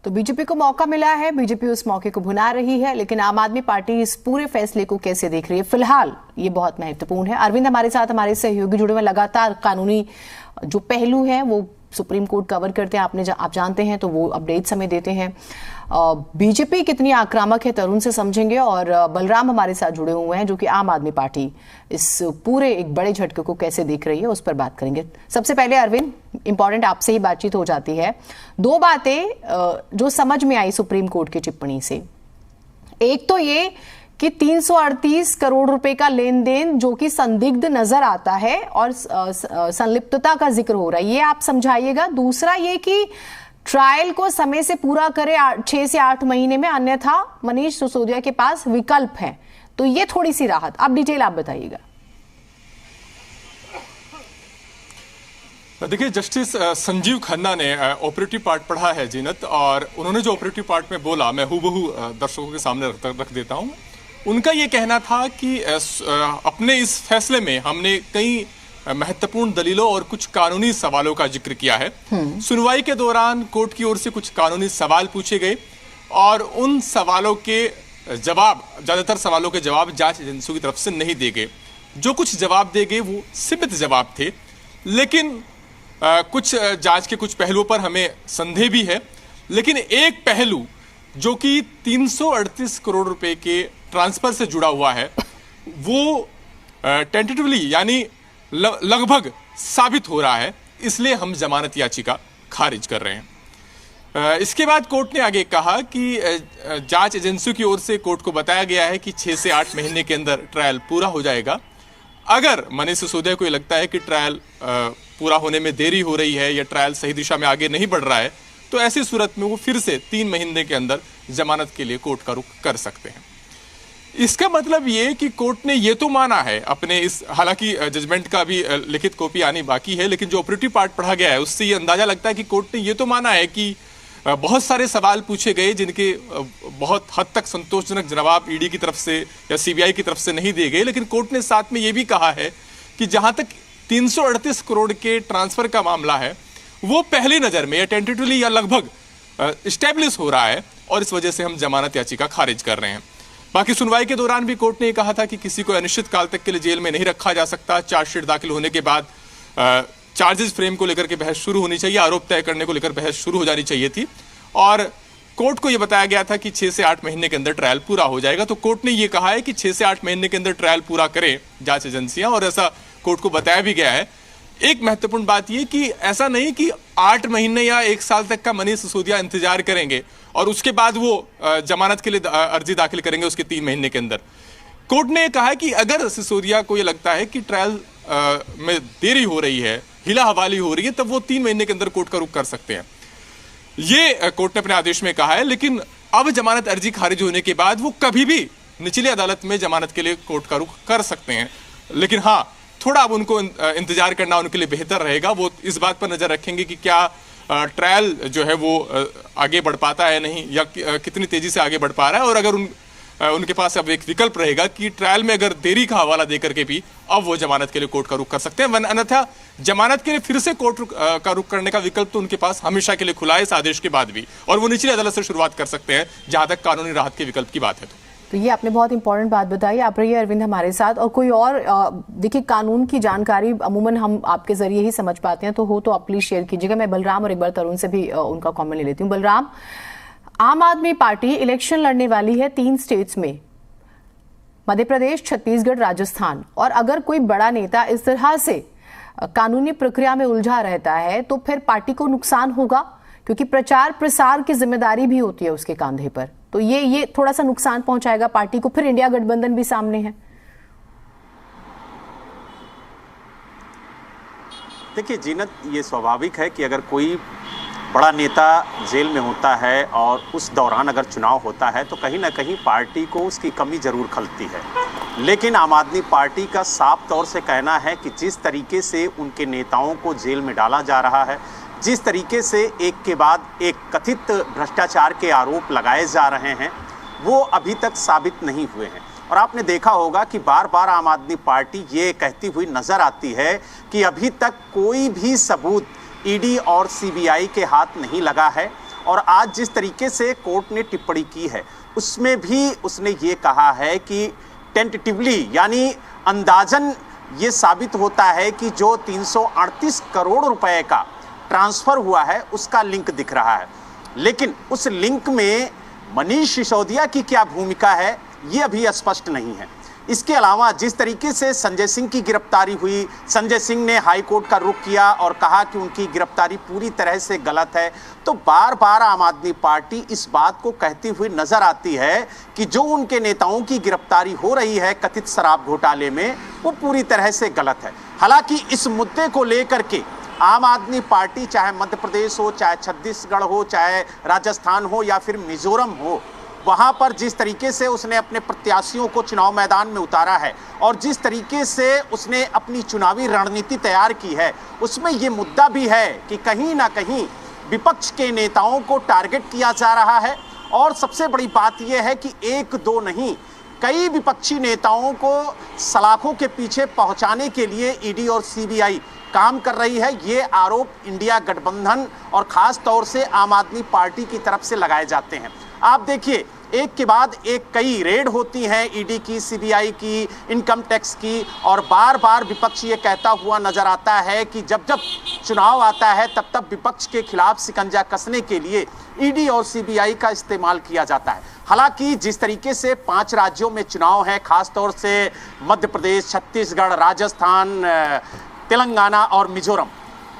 तो बीजेपी को मौका मिला है, बीजेपी उस मौके को भुना रही है, लेकिन आम आदमी पार्टी इस पूरे फैसले को कैसे देख रही है, फिलहाल ये बहुत महत्वपूर्ण है। अरविंद हमारे साथ, हमारे सहयोगी जुड़े हुए, लगातार कानूनी जो पहलू है वो सुप्रीम कोर्ट कवर करते हैं, आप जानते हैं, तो वो अपडेट हमें देते हैं। बीजेपी कितनी आक्रामक है तरुण से समझेंगे, और बलराम हमारे साथ जुड़े हुए हैं जो कि आम आदमी पार्टी इस पूरे एक बड़े झटके को कैसे देख रही है उस पर बात करेंगे। सबसे पहले अरविंद, इंपॉर्टेंट आपसे ही बातचीत हो जाती है। दो बातें जो समझ में आई सुप्रीम कोर्ट की टिप्पणी से, एक तो ये कि 338 करोड़ रुपए का लेन देन जो कि संदिग्ध नजर आता है और संलिप्तता का जिक्र हो रहा है, ये आप समझाइएगा। दूसरा ये कि ट्रायल को समय से पूरा करे 6 से 8 महीने में, अन्यथा मनीष सिसोदिया के पास विकल्प है, तो ये थोड़ी सी राहत। अब डिटेल आप बताइएगा। देखिए, जस्टिस संजीव खन्ना ने ऑपरेटिव पार्ट पढ़ा है जीनत, और उन्होंने जो ऑपरेटिव पार्ट में बोला मैं हूबहू दर्शकों के सामने रख देता हूं। उनका ये कहना था कि अपने इस फैसले में हमने कई महत्वपूर्ण दलीलों और कुछ कानूनी सवालों का जिक्र किया है। सुनवाई के दौरान कोर्ट की ओर से कुछ कानूनी सवाल पूछे गए और उन सवालों के जवाब, ज्यादातर सवालों के जवाब जांच एजेंसियों की तरफ से नहीं दिए गए। जो कुछ जवाब दिए गए वो सीमित जवाब थे, लेकिन कुछ जांच के कुछ पहलुओं पर हमें संदेह भी है। लेकिन एक पहलू जो कि 338 करोड़ रुपए के ट्रांसफर से जुड़ा हुआ है, वो टेंटेटिवली यानी लगभग साबित हो रहा है, इसलिए हम जमानत याचिका खारिज कर रहे हैं। इसके बाद कोर्ट ने आगे कहा कि जांच एजेंसियों की ओर से कोर्ट को बताया गया है कि 6 से 8 महीने के अंदर ट्रायल पूरा हो जाएगा। अगर मनीष सिसोदिया को ये लगता है कि ट्रायल पूरा होने में देरी हो रही है या ट्रायल सही दिशा में आगे नहीं बढ़ रहा है, तो ऐसी सूरत में वो फिर से 3 महीने के अंदर जमानत के लिए कोर्ट का रुख कर सकते हैं। इसका मतलब ये कि कोर्ट ने ये तो माना है अपने इस, हालांकि जजमेंट का भी लिखित कॉपी आनी बाकी है, लेकिन जो ऑपरेटिव पार्ट पढ़ा गया है उससे ये अंदाजा लगता है कि कोर्ट ने ये तो माना है कि बहुत सारे सवाल पूछे गए जिनके बहुत हद तक संतोषजनक जवाब ईडी की तरफ से या सीबीआई की तरफ से नहीं दिए गए। लेकिन कोर्ट ने साथ में ये भी कहा है कि जहां तक 338 करोड़ के ट्रांसफर का मामला है, वो पहली नजर में या टेंटेटिवली या लगभग स्टेब्लिश हो रहा है, और इस वजह से हम जमानत याचिका खारिज कर रहे हैं। बाकी सुनवाई के दौरान भी कोर्ट ने कहा था कि किसी को अनिश्चित काल तक के लिए जेल में नहीं रखा जा सकता। चार्जशीट दाखिल होने के बाद चार्जेस फ्रेम को लेकर के बहस शुरू होनी चाहिए, आरोप तय करने को लेकर बहस शुरू हो जानी चाहिए थी, और कोर्ट को यह बताया गया था कि 6 से 8 महीने के अंदर ट्रायल पूरा हो जाएगा। तो कोर्ट ने यह कहा है कि 6 से 8 महीने के अंदर ट्रायल पूरा करें जांच एजेंसियां, और ऐसा कोर्ट को बताया भी गया है। एक महत्वपूर्ण बात यह कि ऐसा नहीं कि 8 महीने या 1 साल तक का मनीष सिसोदिया इंतजार करेंगे और उसके बाद वो जमानत के लिए अर्जी दाखिल करेंगे उसके 3 महीने के अंदर। कोर्ट ने कहा है कि अगर सिसोदिया को यह लगता है कि ट्रायल में देरी हो रही है, हिला हवाली हो रही है, तब वो 3 महीने के अंदर कोर्ट का रुख कर सकते हैं। ये कोर्ट ने अपने आदेश में कहा है। लेकिन अब जमानत अर्जी खारिज होने के बाद वो कभी भी निचली अदालत में जमानत के लिए कोर्ट का रुख कर सकते हैं। लेकिन हाँ, थोड़ा अब उनको इंतजार करना उनके लिए बेहतर रहेगा। वो इस बात पर नजर रखेंगे कि क्या ट्रायल जो है वो आगे बढ़ पाता है नहीं, या कितनी तेजी से आगे बढ़ पा रहा है, और अगर उनके पास अब एक विकल्प रहेगा कि ट्रायल में अगर देरी का हवाला देकर के भी अब वो जमानत के लिए कोर्ट का रुख कर सकते हैं। अन्यथा जमानत के लिए फिर से कोर्ट का रुख करने का विकल्प तो उनके पास हमेशा के लिए खुला है इस आदेश के बाद भी, और वो निचली अदालत से शुरुआत कर सकते हैं जहां तक कानूनी राहत के विकल्प की बात है। तो ये आपने बहुत इंपॉर्टेंट बात बताई। आप रहिए अरविंद हमारे साथ, और कोई और देखिए, कानून की जानकारी अमूमन हम आपके जरिए ही समझ पाते हैं, तो हो तो आप प्लीज शेयर कीजिएगा। मैं बलराम और एक बार तरुण से भी उनका कमेंट ले लेती हूँ। बलराम, आम आदमी पार्टी इलेक्शन लड़ने वाली है 3 स्टेट्स में, मध्य प्रदेश, छत्तीसगढ़, राजस्थान, और अगर कोई बड़ा नेता इस तरह से कानूनी प्रक्रिया में उलझा रहता है तो फिर पार्टी को नुकसान होगा, क्योंकि प्रचार प्रसार की जिम्मेदारी भी होती है उसके कंधे पर। तो ये थोड़ा सा नुकसान पहुंचाएगा पार्टी को। फिर इंडिया गठबंधन भी सामने है। देखिए जीनत, ये स्वाभाविक है कि अगर कोई बड़ा नेता जेल में होता है और उस दौरान अगर चुनाव होता है तो कहीं ना कहीं पार्टी को उसकी कमी जरूर खलती है। लेकिन आम आदमी पार्टी का साफ तौर से कहना है कि जिस तरीके से उनके नेताओं को जेल में डाला जा रहा है, जिस तरीके से एक के बाद एक कथित भ्रष्टाचार के आरोप लगाए जा रहे हैं, वो अभी तक साबित नहीं हुए हैं। और आपने देखा होगा कि बार बार आम आदमी पार्टी ये कहती हुई नजर आती है कि अभी तक कोई भी सबूत ईडी और सीबीआई के हाथ नहीं लगा है, और आज जिस तरीके से कोर्ट ने टिप्पणी की है उसमें भी उसने ये कहा है कि टेंटेटिवली यानी अंदाजन ये साबित होता है कि जो 338 करोड़ रुपए का ट्रांसफर हुआ है उसका लिंक दिख रहा है, लेकिन उस लिंक में मनीष सिसोदिया की क्या भूमिका है ये अभी स्पष्ट नहीं है। इसके अलावा जिस तरीके से संजय सिंह की गिरफ्तारी हुई, संजय सिंह ने हाई कोर्ट का रुख किया और कहा कि उनकी गिरफ्तारी पूरी तरह से गलत है, तो बार बार आम आदमी पार्टी इस बात को कहती हुई नजर आती है कि जो उनके नेताओं की गिरफ्तारी हो रही है कथित शराब घोटाले में वो पूरी तरह से गलत है। हालांकि इस मुद्दे को लेकर के आम आदमी पार्टी चाहे मध्य प्रदेश हो, चाहे छत्तीसगढ़ हो, चाहे राजस्थान हो या फिर मिजोरम हो, वहां पर जिस तरीके से उसने अपने प्रत्याशियों को चुनाव मैदान में उतारा है और जिस तरीके से उसने अपनी चुनावी रणनीति तैयार की है उसमें ये मुद्दा भी है कि कहीं ना कहीं विपक्ष के नेताओं को टारगेट किया जा रहा है। और सबसे बड़ी बात यह है कि एक दो नहीं, कई विपक्षी नेताओं को सलाखों के पीछे पहुंचाने के लिए ईडी और सीबीआई काम कर रही है। ये आरोप इंडिया गठबंधन और खास तौर से आम आदमी पार्टी की तरफ से लगाए जाते हैं। आप देखिए एक के बाद एक कई रेड होती हैं ईडी की, सीबीआई की, इनकम टैक्स की, और बार बार विपक्ष ये कहता हुआ नजर आता है कि जब जब चुनाव आता है तब तब विपक्ष के खिलाफ शिकंजा कसने के लिए ईडी और सीबीआई का इस्तेमाल किया जाता है। हालांकि जिस तरीके से 5 राज्यों में चुनाव है, खासतौर से मध्य प्रदेश, छत्तीसगढ़, राजस्थान, तेलंगाना और मिजोरम,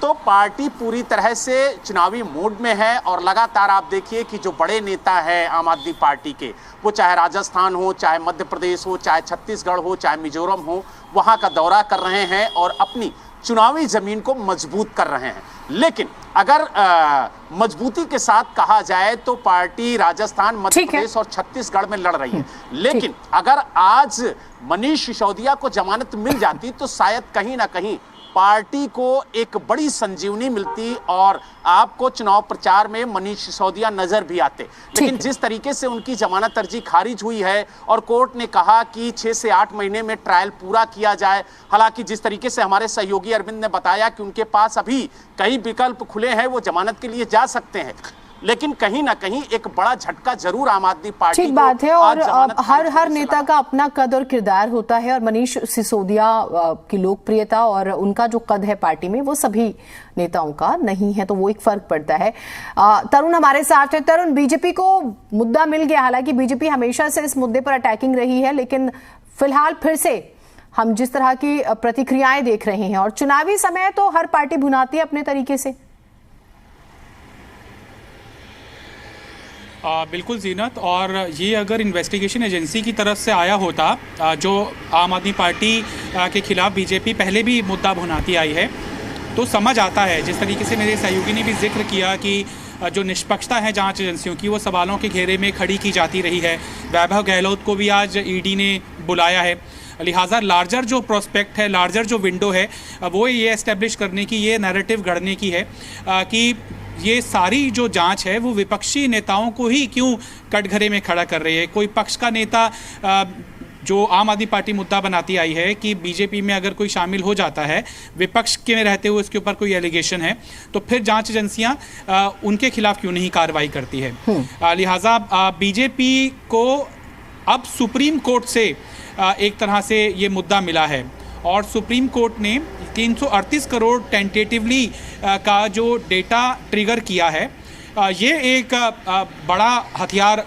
तो पार्टी पूरी तरह से चुनावी मूड में है। और लगातार आप देखिए कि जो बड़े नेता हैं आम आदमी पार्टी के, वो चाहे राजस्थान हो, चाहे मध्य प्रदेश हो, चाहे छत्तीसगढ़ हो, चाहे मिजोरम हो, वहाँ का दौरा कर रहे हैं और अपनी चुनावी जमीन को मजबूत कर रहे हैं। लेकिन अगर मजबूती के साथ कहा जाए तो पार्टी राजस्थान, मध्य प्रदेश और छत्तीसगढ़ में लड़ रही है। लेकिन अगर आज मनीष सिसोदिया को जमानत मिल जाती तो शायद कहीं ना कहीं पार्टी को एक बड़ी संजीवनी मिलती और आपको चुनाव प्रचार में मनीष सिसोदिया नजर भी आते। लेकिन जिस तरीके से उनकी जमानत अर्जी खारिज हुई है और कोर्ट ने कहा कि 6 से 8 महीने में ट्रायल पूरा किया जाए, हालांकि जिस तरीके से हमारे सहयोगी अरविंद ने बताया कि उनके पास अभी कई विकल्प खुले हैं, वो जमानत के लिए जा सकते हैं, लेकिन कहीं ना कहीं एक बड़ा झटका जरूर आम आदमी पार्टी ठीक बात है। और हर नेता का अपना कद और किरदार होता है और मनीष सिसोदिया की लोकप्रियता और उनका जो कद है पार्टी में वो सभी नेताओं का नहीं है, तो वो एक फर्क पड़ता है। तरुण हमारे साथ है। तरुण, बीजेपी को मुद्दा मिल गया, हालांकि बीजेपी हमेशा से इस मुद्दे पर अटैकिंग रही है, लेकिन फिलहाल फिर से हम जिस तरह की प्रतिक्रियाएं देख रहे हैं और चुनावी समय तो हर पार्टी भुनाती है अपने तरीके से। बिल्कुल जीनत, और ये अगर इन्वेस्टिगेशन एजेंसी की तरफ से आया होता जो आम आदमी पार्टी के खिलाफ बीजेपी पहले भी मुद्दा भुनाती आई है, तो समझ आता है। जिस तरीके से मेरे सहयोगी ने भी जिक्र किया कि जो निष्पक्षता है जांच एजेंसियों की वो सवालों के घेरे में खड़ी की जाती रही है। वैभव गहलोत को भी आज ईडी ने बुलाया है, लिहाजा लार्जर जो प्रोस्पेक्ट है, लार्जर जो विंडो है, वो ये एस्टेब्लिश करने की, ये नैरेटिव गढ़ने की है कि ये सारी जो जांच है वो विपक्षी नेताओं को ही क्यों कटघरे में खड़ा कर रही है। कोई पक्ष का नेता जो आम आदमी पार्टी मुद्दा बनाती आई है कि बीजेपी में अगर कोई शामिल हो जाता है विपक्ष के में रहते हुए उसके ऊपर कोई एलिगेशन है, तो फिर जांच एजेंसियां उनके खिलाफ क्यों नहीं कार्रवाई करती है। लिहाजा बीजेपी को अब सुप्रीम कोर्ट से एक तरह से ये मुद्दा मिला है और सुप्रीम कोर्ट ने 338 करोड़ टेंटेटिवली का जो डेटा ट्रिगर किया है, ये एक बड़ा हथियार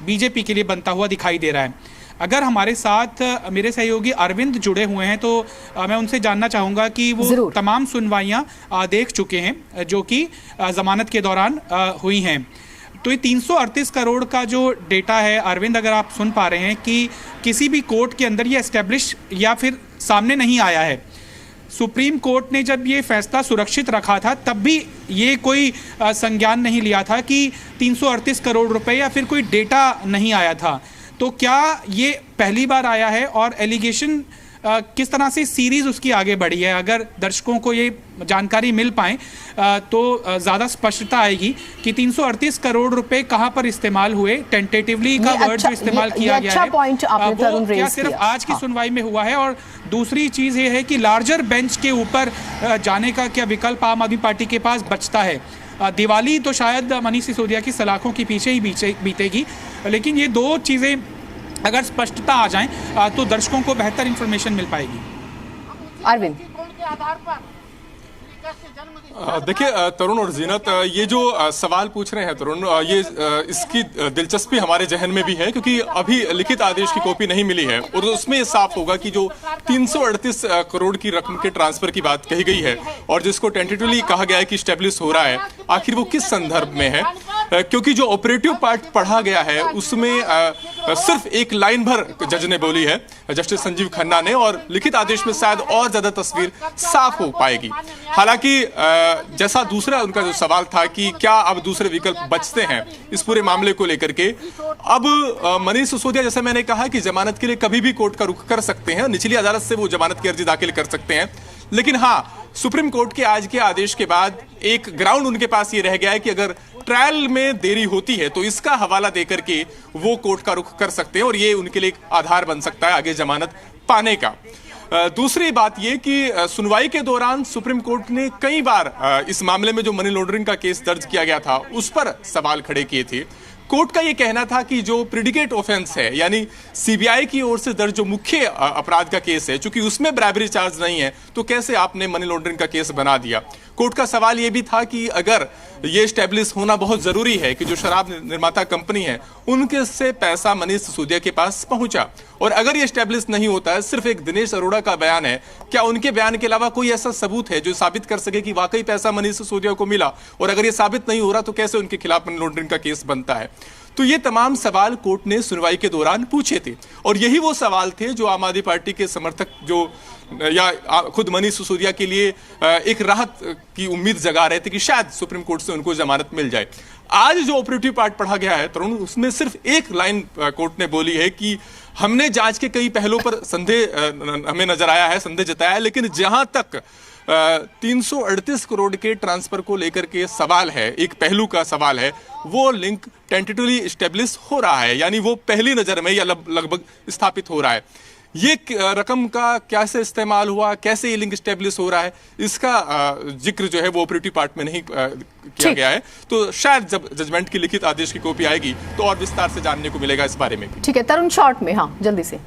बीजेपी के लिए बनता हुआ दिखाई दे रहा है। अगर हमारे साथ मेरे सहयोगी अरविंद जुड़े हुए हैं तो मैं उनसे जानना चाहूँगा कि वो तमाम सुनवाइयाँ देख चुके हैं जो कि जमानत के दौरान हुई हैं। तो ये 338 करोड़ का जो डेटा है, अरविंद अगर आप सुन पा रहे हैं, कि किसी भी कोर्ट के अंदर ये एस्टेब्लिश या फिर सामने नहीं आया है। सुप्रीम कोर्ट ने जब ये फैसला सुरक्षित रखा था तब भी ये कोई संज्ञान नहीं लिया था कि 338 करोड़ रुपए या फिर कोई डेटा नहीं आया था। तो क्या ये पहली बार आया है और एलिगेशन किस तरह से सीरीज उसकी आगे बढ़ी है? अगर दर्शकों को ये जानकारी मिल पाए तो ज़्यादा स्पष्टता आएगी कि 338 करोड़ रुपए कहाँ पर इस्तेमाल हुए। टेंटेटिवली का वर्ड जो इस्तेमाल किया गया है वो क्या सिर्फ आज की सुनवाई में हुआ है? और दूसरी चीज़ ये है कि लार्जर बेंच के ऊपर जाने का क्या विकल्प आम आदमी पार्टी के पास बचता है? दिवाली तो शायद मनीष सिसोदिया की सलाखों के पीछे ही बीतेगी, लेकिन ये दो चीज़ें अगर स्पष्टता आ जाएं तो दर्शकों को बेहतर इंफॉर्मेशन मिल पाएगी। अरविंद, देखिए तरुण और जीनत, ये जो सवाल पूछ रहे हैं तरुण, ये इसकी दिलचस्पी हमारे जहन में भी है, क्योंकि अभी लिखित आदेश की कॉपी नहीं मिली है और उसमें ये साफ होगा कि जो 338 करोड़ की रकम के ट्रांसफर की बात कही गई है और जिसको टेंटेटिवली कहा गया है कि स्टेब्लिश हो रहा है, आखिर वो किस संदर्भ में है। क्योंकि जो ऑपरेटिव पार्ट पढ़ा गया है उसमें सिर्फ एक लाइन भर जज ने बोली है, जस्टिस संजीव खन्ना ने, और लिखित आदेश में शायद और ज्यादा तस्वीर साफ हो पाएगी। हालांकि जैसा दूसरा उनका जो सवाल था कि क्या अब दूसरे विकल्प बचते हैं इस पूरे मामले को लेकर के, अब मनीष सिसोदिया, जैसे मैंने कहा कि जमानत के लिए कभी भी कोर्ट का रुख कर सकते हैं, निचली अदालत से वो जमानत की अर्जी दाखिल कर सकते हैं, लेकिन हाँ, सुप्रीम कोर्ट के आज के आदेश के बाद एक ग्राउंड उनके पास ये रह गया है कि अगर ट्रायल में देरी होती है तो इसका हवाला देकर के वो कोर्ट का रुख कर सकते हैं और ये उनके लिए एक आधार बन सकता है आगे जमानत पाने का। दूसरी बात ये कि सुनवाई के दौरान सुप्रीम कोर्ट ने कई बार इस मामले में जो मनी लॉन्ड्रिंग का केस दर्ज किया गया था उस पर सवाल खड़े किए थे। कोर्ट का यह कहना था कि जो प्रेडिकेट ऑफेंस है, यानी सीबीआई की ओर से दर्ज जो मुख्य अपराध का केस है, चूंकि उसमें ब्राइबरी चार्ज नहीं है, तो कैसे आपने मनी लॉन्ड्रिंग का केस बना दिया। कोर्ट का सवाल यह भी था कि अगर ये स्टैब्लिश होना बहुत जरूरी है कि जो शराब निर्माता कंपनी है उनके से पैसा मनीष सिसोदिया के पास पहुंचा, और अगर ये स्टैब्लिश नहीं होता है, सिर्फ एक दिनेश अरोड़ा का बयान है, क्या उनके बयान के अलावा कोई ऐसा सबूत है जो साबित कर सके कि वाकई पैसा मनीष सिसोदिया को मिला, और अगर ये साबित नहीं हो रहा तो कैसे उनके खिलाफ मनी लॉन्ड्रिंग का केस बनता है। तो ये तमाम सवाल कोर्ट ने सुनवाई के दौरान पूछे थे, और यही वो सवाल थे जो आम आदमी पार्टी के समर्थक जो या खुद मनीष सिसोदिया के लिए एक राहत की उम्मीद जगा रहे थे कि शायद सुप्रीम कोर्ट से उनको जमानत मिल जाए। आज जो ऑपरेटिव पार्ट पढ़ा गया है तरुण, उसमें सिर्फ एक लाइन कोर्ट ने बोली है कि हमने जांच के कई पहलुओं पर संदेह हमें नजर आया है, संदेह जताया है, लेकिन जहां तक 338 करोड़ के ट्रांसफर को लेकर के सवाल है, एक पहलू का सवाल है, वो लिंक टेंटेटिवली स्टेब्लिश हो रहा है, यानी वो पहली नजर में या लगभग स्थापित हो रहा है। ये रकम का कैसे इस्तेमाल हुआ, कैसे ये लिंक स्टेब्लिश हो रहा है, इसका जिक्र जो है वो ऑपरेटिव पार्ट में नहीं किया गया है। तो शायद जब जजमेंट की लिखित आदेश की कॉपी आएगी तो और विस्तार से जानने को मिलेगा इस बारे में। ठीक है तरुण, शॉर्ट में, हाँ जल्दी से।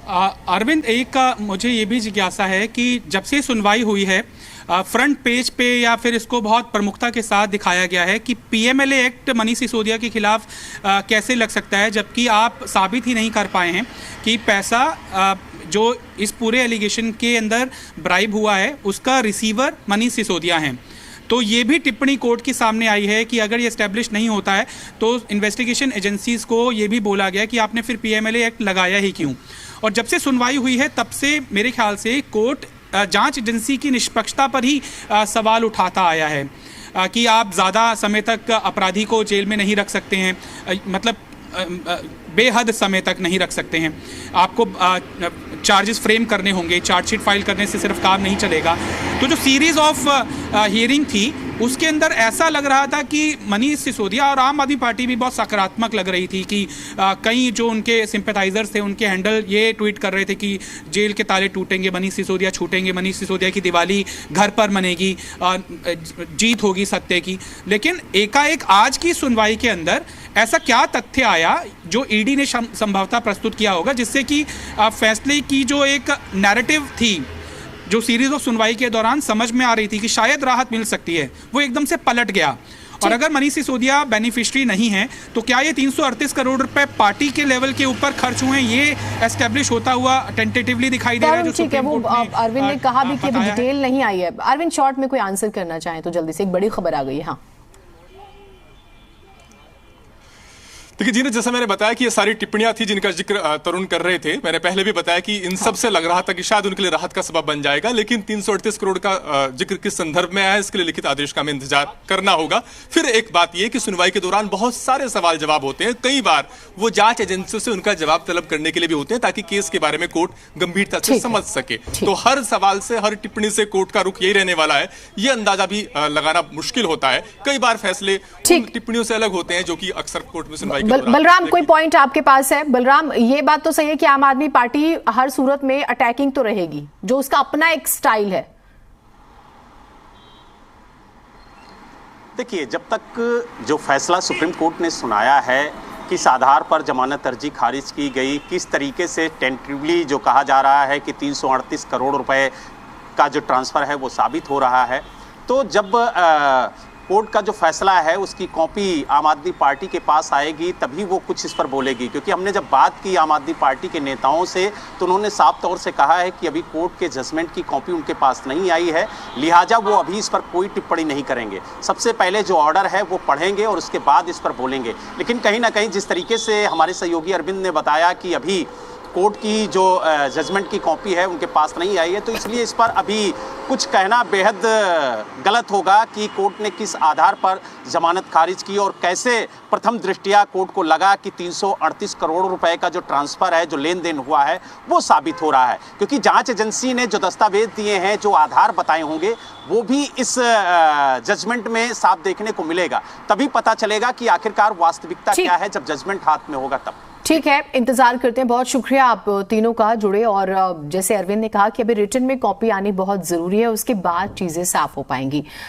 अरविंद, एक मुझे ये भी जिज्ञासा है कि जब से सुनवाई हुई है फ्रंट पेज पे या फिर इसको बहुत प्रमुखता के साथ दिखाया गया है कि पीएमएलए एक्ट मनीष सिसोदिया के खिलाफ कैसे लग सकता है, जबकि आप साबित ही नहीं कर पाए हैं कि पैसा जो इस पूरे एलिगेशन के अंदर ब्राइब हुआ है उसका रिसीवर मनीष सिसोदिया हैं। तो ये भी टिप्पणी कोर्ट के सामने आई है कि अगर ये एस्टेब्लिश नहीं होता है तो इन्वेस्टिगेशन एजेंसीज को ये भी बोला गया कि आपने फिर पीएमएलए एक्ट लगाया ही क्यों। और जब से सुनवाई हुई है तब से मेरे ख्याल से कोर्ट जांच एजेंसी की निष्पक्षता पर ही सवाल उठाता आया है कि आप ज़्यादा समय तक अपराधी को जेल में नहीं रख सकते हैं, मतलब बेहद समय तक नहीं रख सकते हैं, आपको चार्जेस फ्रेम करने होंगे, चार्जशीट फाइल करने से सिर्फ काम नहीं चलेगा। तो जो सीरीज ऑफ हियरिंग थी उसके अंदर ऐसा लग रहा था कि मनीष सिसोदिया और आम आदमी पार्टी भी बहुत सकारात्मक लग रही थी कि कई जो उनके सिंपैथाइजर्स थे उनके हैंडल ये ट्वीट कर रहे थे कि जेल के ताले टूटेंगे, मनीष सिसोदिया छूटेंगे, मनीष सिसोदिया की दिवाली घर पर मनेगी, जीत होगी सत्य की। लेकिन एकाएक आज की सुनवाई के अंदर ऐसा क्या तथ्य आया जो ईडी ने संभवतः प्रस्तुत किया होगा जिससे कि फैसले की जो एक नैरेटिव थी जो सीरीज ऑफ सुनवाई के दौरान समझ में आ रही थी कि शायद राहत मिल सकती है, वो एकदम से पलट गया। और अगर मनीष सिसोदिया बेनिफिशियरी नहीं है तो क्या ये 338 करोड़ रुपए पार्टी के लेवल के ऊपर खर्च हुए हैं, ये एस्टेब्लिश होता हुआ टेंटेटिवली दिखाई दे रहा है जो सुप्रीम कोर्ट ने अरविंद ने कहा भी कि अभी डिटेल नहीं आई है। अरविंद, शॉर्ट में कोई आंसर करना चाहें तो जल्दी से, एक बड़ी खबर आ गई है। हाँ देखिए जी ने जैसा मैंने बताया कि ये सारी टिप्पणियां थी जिनका जिक्र तरुण कर रहे थे। मैंने पहले भी बताया कि इन सब से लग रहा था कि शायद उनके लिए राहत का सबब बन जाएगा, लेकिन 338 करोड़ का जिक्र किस संदर्भ में आया है इसके लिए लिखित आदेश का हमें इंतजार करना होगा। फिर एक बात यह कि सुनवाई के दौरान बहुत सारे सवाल जवाब होते हैं, कई बार वो जांच एजेंसियों से उनका जवाब तलब करने के लिए भी होते हैं ताकि केस के बारे में कोर्ट गंभीरता से समझ सके। तो हर सवाल से, हर टिप्पणी से कोर्ट का रुख यही रहने वाला है, यह अंदाजा भी लगाना मुश्किल होता है। कई बार फैसले टिप्पणियों से अलग होते हैं जो कि अक्सर कोर्ट में सुनवाई बलराम, कोई पॉइंट आपके पास है? बलराम, ये बात तो सही है कि आम आदमी पार्टी हर सूरत में अटैकिंग तो रहेगी, जो उसका अपना एक स्टाइल है। देखिए, जब तक जो फैसला सुप्रीम कोर्ट ने सुनाया है, किस आधार पर जमानत अर्जी खारिज की गई, किस तरीके से टेंटेटिवली जो कहा जा रहा है कि 338 करोड़ रुपए का जो ट्रांसफ़र है वो साबित हो रहा है, तो जब कोर्ट का जो फैसला है उसकी कॉपी आम आदमी पार्टी के पास आएगी तभी वो कुछ इस पर बोलेगी। क्योंकि हमने जब बात की आम आदमी पार्टी के नेताओं से तो उन्होंने साफ तौर से कहा है कि अभी कोर्ट के जजमेंट की कॉपी उनके पास नहीं आई है, लिहाजा वो अभी इस पर कोई टिप्पणी नहीं करेंगे। सबसे पहले जो ऑर्डर है वो पढ़ेंगे और उसके बाद इस पर बोलेंगे। लेकिन कहीं ना कहीं जिस तरीके से हमारे सहयोगी अरविंद ने बताया कि अभी कोर्ट की जो जजमेंट की कॉपी है उनके पास नहीं आई है, तो इसलिए इस पर अभी कुछ कहना बेहद गलत होगा कि कोर्ट ने किस आधार पर जमानत खारिज की और कैसे प्रथम दृष्टया कोर्ट को लगा कि 338 करोड़ रुपए का जो ट्रांसफ़र है, जो लेन देन हुआ है, वो साबित हो रहा है। क्योंकि जांच एजेंसी ने जो दस्तावेज दिए हैं, जो आधार बताए होंगे, वो भी इस जजमेंट में साफ देखने को मिलेगा। तभी पता चलेगा कि आखिरकार वास्तविकता क्या है जब जजमेंट हाथ में होगा तब। ठीक है, इंतजार करते हैं। बहुत शुक्रिया आप तीनों का जुड़े, और जैसे अरविंद ने कहा कि अभी रिटन में कॉपी आनी बहुत जरूरी है, उसके बाद चीजें साफ हो पाएंगी।